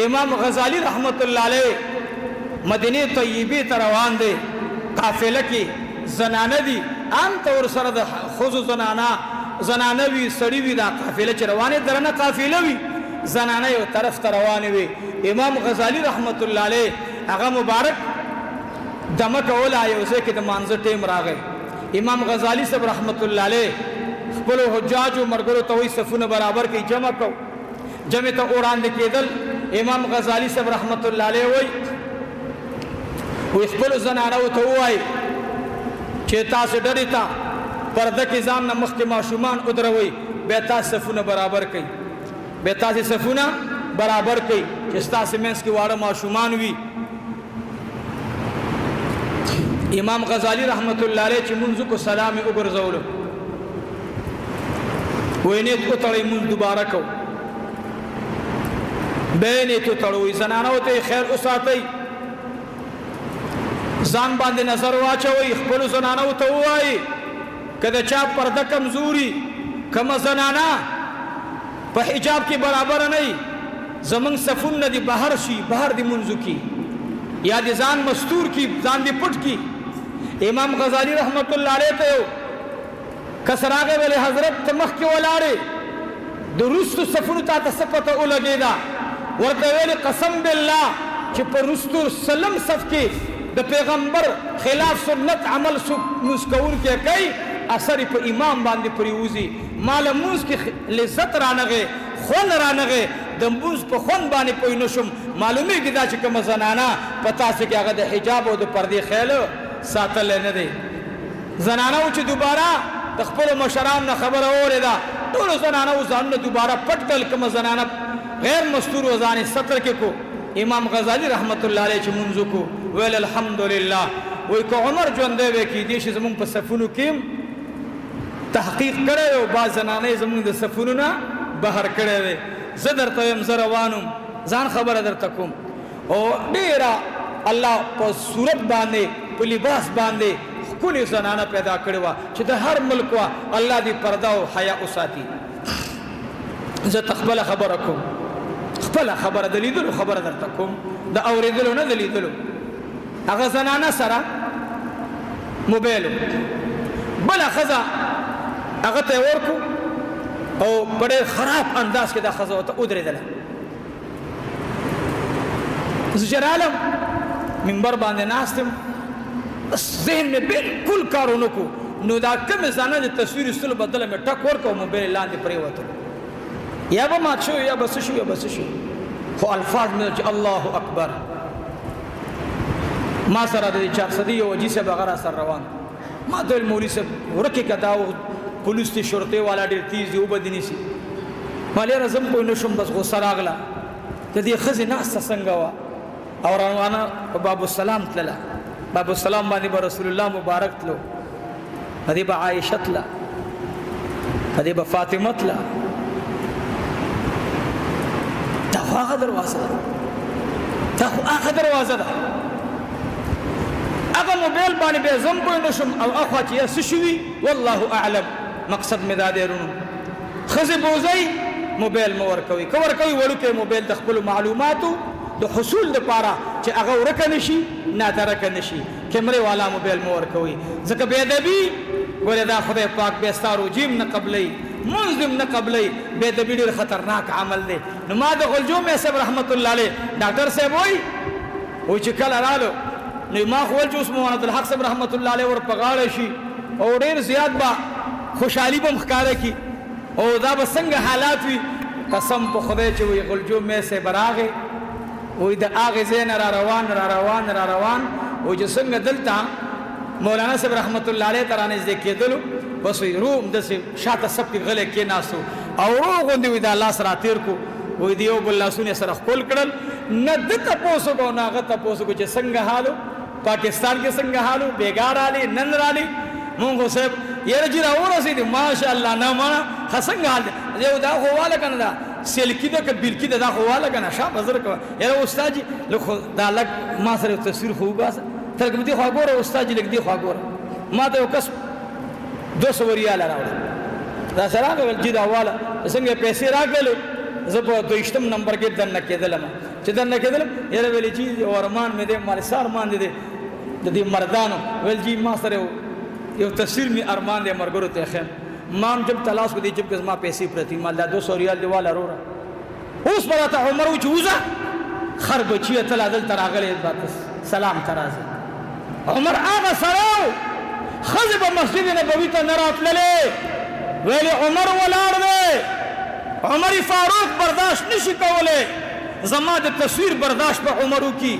امام غزالی رحمت الله علیه مدینه طیبه ته روان دی قافله کې زنانه دي عام طور سره د خزو زنانه وي سړي وي دا قافله چې روانه درنه قافله وي زنانه یو طرف ته روانه وي امام غزالی رحمت الله علیه هغه مبارک دمه کوله یو ځای کې د مانځه ټیم راغی امام غزالی صاحب رحمت الله علیه خپل حجاج او مرګرو ته وي صفونه برابر کې جمع کو جمع ته وړاندې کېدل امام غزالی صاحب رحمت الله علیه وي خپل زنانه ته وایي چې تاسو ډېر تا پرده کې ځان نه مخکې ماشومان ودروي بیا تاسو صفونه برابر کړئ بیا تاسو صفونه برابر کړئ چې تاسو منځ کې واړه ماشومان وي امام غزالی رحمت الله علیه چې منځ کو سلام وګرځولو وینې ته تړې مونږ دوباره کو بینې ته تړوي زنانو ته خیر وساتئ ځان باندې نظر واچوي خپل زنانو ته وایي کله چا پرده کمزوري کما زنانا په حجاب کې برابر نه زمون صفون نه دي بهر شي بهر دي منځو کې یا دي ځان مستور کې ځان دي پټ کې امام غزالی رحمت الله علیه ته کسراغه ویل حضرت مخ کې ولاړې درست صفون ته تسپته ولګیدا ورته ویل قسم بالله چې پر رسول سلام صف کې د پیغمبر خلاف سنت عمل مسکون کې کوي اثر په امام باندې پریوزي مال موس کې لذت رانغه خون رانغه د موس په خون باندې پوي نشم معلومه کیدا چې کوم زنانا پتا سي کې هغه د حجاب او د پردي خیال ساتل نه دي زنانا چې دوباره د خپل مشران نه خبره اوریدا ټول زنانا ځان نه دوباره پټکل کوم زنانا غیر مستور وزانه ستر کې کو امام غزالی رحمت الله علیه چې منځ کو ویل الحمدلله وای کو عمر ژوند دی کې دي چې زمون په صفونو کې تحقیق کړو او باز زنانه زمون د صفونو نه بهر کړو زه درته يم زروانم ځان خبره درته کوم او ډیره الله په صورت باندې په لباس باندې کلی زنانه پیدا کړو چې د هر ملک وا الله دې پرده او حیا وساتي زه تخبل خبره کوم خپل خبره دلیدلو خبره درته کوم د اوریدلو نه دلیدلو هغه زنانه سره موبایل بل خزا هغه ته ورکو او بڑے خراب انداز کې دا خزا ته ودرېدله زجرالم منبر باندې ناستم ذهن میں بالکل کارونه کو نو دا کوم زنانه د تصویر سره بدله مې ټک ورکو موبایل لاندې پرې وته یا به ما شو یا بس شو یا بس شو خو الفاظ مې چې الله اکبر ما سره د 400 او جی سے بغیر سر روان ما د مولوی سے ورکه کداو پولیس ته شرطه والا ډیر تیز دی وبدنی سي مالې رزم کوی نشم بس غوسه راغله د دې خزینه څنګه وا او روانه باب السلام تللا باب السلام باندې رسول الله مبارک تلو هدي به عائشه تلا هدي به فاطمه تلا دا هغه دروازه ده هغه دروازه ده هغه موبایل باندې به زم کوی نشم او اخوا چې شوي والله اعلم مقصد می دا دیرونو خزه بوزي موبایل مور کوي کور کوي ورکه موبایل د خپل معلوماتو د حصول د پاره چې هغه ورکه نشي نه درکه نشي کیمره والا موبایل مور کوي ځکه به ادبي ګوره دا خدای پاک به ستارو جیم نه قبلې منظم نه قبلې به ادبي ډیر خطرناک عمل دی نو ما د غلجوم صاحب رحمت الله علیه ډاکټر صاحب وای چې کله رالو نو ما خو ول عثمان عبد الحق صاحب رحمت الله علیه ور پغاړ شي او ډیر زیات با خوشحالي بم ښکارا کی او دا به څنګه حالات وي قسم په خدای چې وي غلجو مې سه براغه وې د اغه زین را روان او چې څنګه دلته مولانا صاحب رحمت الله علیه ترانه ذکر کېدلو بس روم د شاته سب کې غلې کې ناسو او غوندې وي د الله سره تیر کو وې دیو بل لاسونه سره خپل کړل نه د تاسو کو نه غته تاسو کو چې څنګه حالو پاکستان کې څنګه حالو بیګار علي نن رالي مونږ صاحب یره جرا ورسېد ماشاء الله نه ما څنګه حال یو دا هواله کنه دا سلکی دا کبیرکی دا هواله کنه شاب بزر کو یره استاد جی لکه دا لګ ما سره تصویر خو بس ترګم دي خو ګوره استاد جی لګ دي خو ګوره ما ته یو کس 200 ریال راوړل دا سره ول جی دا هواله څنګه پیسې راغلو زه په 2 نمبر کې دنه کېدلم چې دنه کېدل یاره ویلې چې یو ارمان مې دی مال سار مان دی د دې مردانو ویل جی ما سره یو تصویر می ارمان دی مرګرو ته خیم مام جب تلاش کو دی جب که ما پیسې پرتی مال دا 200 ریال دی والا رورا اوس پراته عمر و چوزا خر بچی تل عدل تراغله بات سلام ترازه عمر هغه سره خزب مسجد نبوي ته نراتللې ویل عمر ولاړ دی عمر فاروق برداشت نشي کوله زما د تصویر برداشت په عمرو کی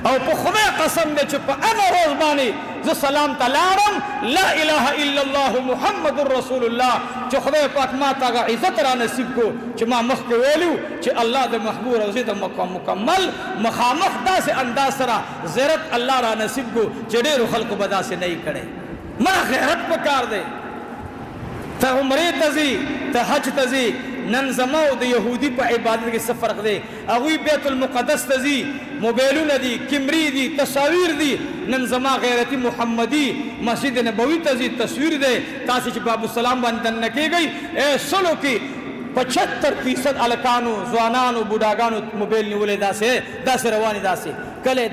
او په خدای قسم دې چې په هغه روز باندې ز سلام تعالم لا اله الا الله محمد رسول الله چې خدای پاک ما ته عزت را نصیب کو چې ما مخ کې ویلو چې الله د محبوب روزه د مکمل مخامخ داسې انداز سره زیرت الله را نصیب کو چې ډېر خلکو به داسې نه کړي ما غیرت پکار دی ته عمره تزي ته حج تزي نن زما او د يهودي په عبادت کې څه فرق دی هغه بیت المقدس تزي موبایلونه دي کیمري دي تصاویر دي نن زما غیرتی محمدي مسجد نبوي تزي تصویر دی تاسو چې باب السلام باندې نه کېږي اے سلو کې 75% الکانو ځوانانو بوډاګانو موبایل نیولې داسې رواني داسې کله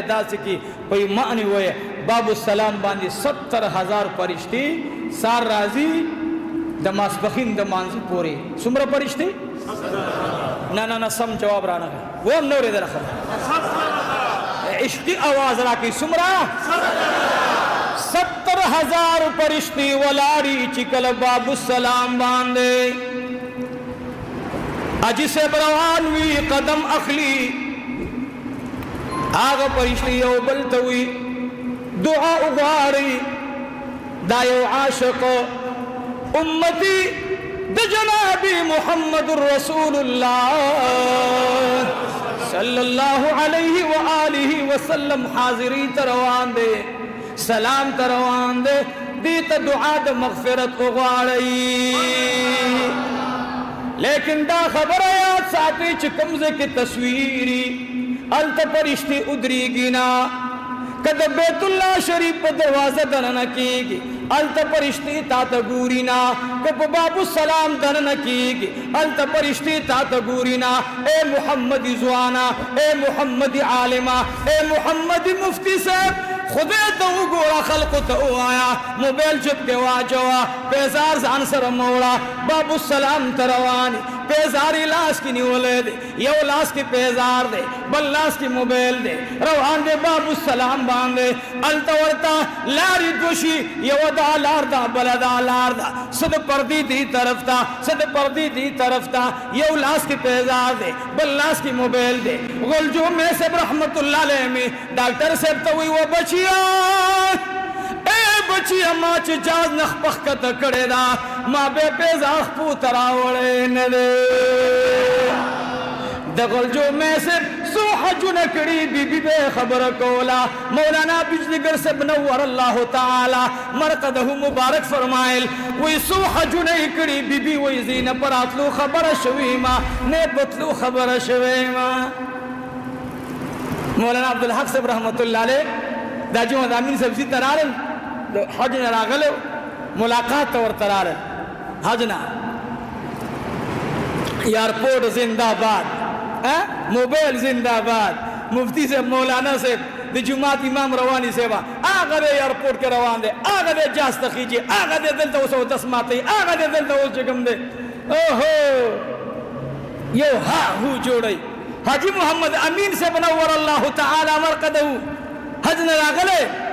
داسې کی په معنی وای باب السلام باندې 70000 فرشتي سار راضي د ماسپخین د مانځي پوري څومره فرشتي نه سم جواب را نه و نورې درخه عشقي आवाज راکې څومره 70000 فرشتي ولاړي چې کله باب السلام باندې اجي سے روان وی قدم اخلي هغه فرشتي یو بل توي دعا وغواړي دا یو عاشق امتی د جناب محمد رسول الله صلی الله علیه و آله وسلم حاضری تروان دے سلام تروان دے دیتا دعا د مغفرت وغواړي لیکن دا خبر یاد ساتي چې کمزه کې تصویری الته فرشتي ادریږي نا کده بیت الله شریف په دروازه دننه کیږي الته فرشتي تا ته ګوري نا کله باب السلام دننه کیږي الته فرشتي تا ته ګوري نا اے محمد زوانا اے محمد عالما اے محمد مفتی صاحب خدای ته وګوره خلق ته وایا موبایل چپ کې واچوا پیزار ځان سره موړه باب السلام تروان پیزاری لاس کی نیولې دي یو لاس کې پیزار دي بل لاس کې موبایل دي روان دي باب السلام باندې الته ورتا لاري دوشي یو دا لار دا بل دا لار دا صد پردي دي طرف تا صد پردي دي طرف تا یو لاس کې پیزار دي بل لاس کې موبایل دي غلجو میں سے رحمت الله علیه می ډاکټر صاحب ته وی و بچیا اے بچیا ما چې جاز نخ پخ کته کړه دا ما به پیزاخ پو تراوړې نه ده دغل جو میں سے سو حجونه کړي بی به خبر کولا مولانا بجلیګر سے بنور الله تعالی مرقده مبارک فرمایل وې سو حجونه کړي بی وې زینه پراتلو خبر شوي ما نه بتلو خبر شوي ما مولانا عبدالحق صاحب رحمت الله علیه دا جو امین صاحب زی ترارل حج نه راغله ملاقات ور ترارل حج نه ایرپورٹ زندہ باد موبایل زندہ باد مفتی صاحب مولانا صاحب د جمعات امام رواني صاحب هغه ایرپورٹ کې روان دي هغه د جاست خيجي هغه د دلته وسو تسماتي هغه د دلته وس کوم دي اوهو یو ها هو جوړي حاجی محمد امین صاحب نور الله تعالی مرقده حج نه راغله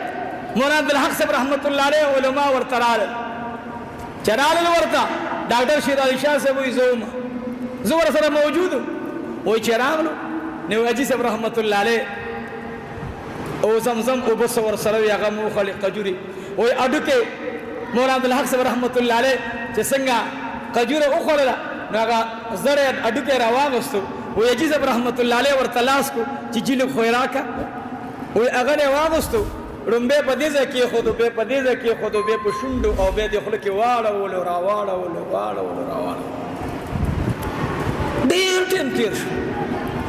مولانا عبدالحق صاحب رحمت الله علیه علماء ورترال چرال ورتا ډاکټر شیر علي شاه صاحب وي زور سره موجود وای چراغلو نو حاجی صاحب رحمت الله علیه او زمزم او بس ور سره یغه مو خلق قجوري وای اډو کې مولانا عبدالحق صاحب رحمت الله علیه چې څنګه قجوره او خړله نو هغه زړه اډو کې راوغستو وای حاجی صاحب رحمت الله علیه ور تلاش کو چې جیل خوراکه وای هغه نه واغستو رمبه پدیزه کې خودو به پدیزه کې خودو به په شوندو او به د خلک واړه ول راواړه ډیر ټیم تیر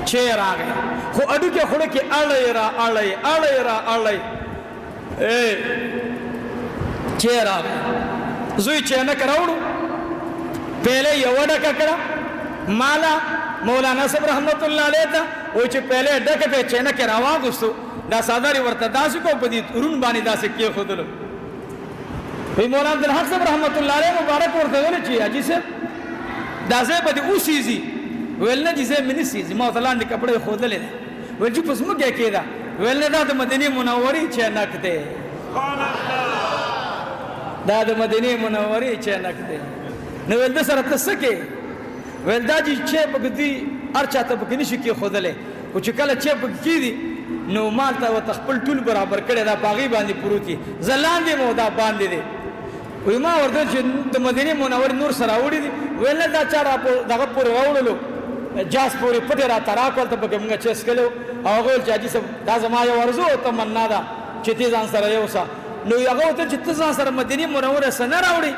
چې راغی خو اډو کې خلک اړای را اے چې راغی زوی چې نه کراوړو پهله یو ډکه کړه مالا مولانا صاحب رحمت الله علیه ته وای چې پہله ډکه په چینه کې راواغستو دا ساداري ورته داسې کو په دې ورون باندې داسې کې خودلو وی مولانا عبدالحق صاحب رحمت الله علیه مبارک ورته ویل چې حاجی صاحب دا ځای به دې اوسېږي ویل نه چې ځای مې نسېږي ما ورته لاندې کپړې ښودلې ده ویل چې په ځمکه کې ده ویل نه دا د مدینې منورې چینک دی دا د مدینې منورې چینک دی نو ویل ده سره ته څه کې ویل دا چې چی پکې دي هر چا ته پکې نشي کېښودلی خو چې کله چی پکې کېدي نو مال ته ورته خپل ټول برابر کړی دا په هغې باندې پروت دي زه لاندې م او دا باندې دی وی ما ورته چې د مدینې منورې نور سره راوړي دي ویل نه دا چا دغه پورې راوړلو جاس پورې پټې راته راکړل ته پکې مونږ چیس کړی او هغه ویل چې حاجي صاحب دا زما یو ارزو او تمنا ده چې ته ځان سره یوسه نو هغه ورته چې ته ځان سره مدینې منورې څه نه راوړي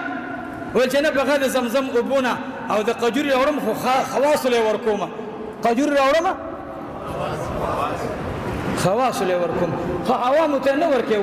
ویل چې نه بغیر د زمزم اوبو نه او د قجوري راوړم خو خواصو لی ورکومه قجوري راوړم خواصو لی ورکوم خو عوامو ته نه ورکوي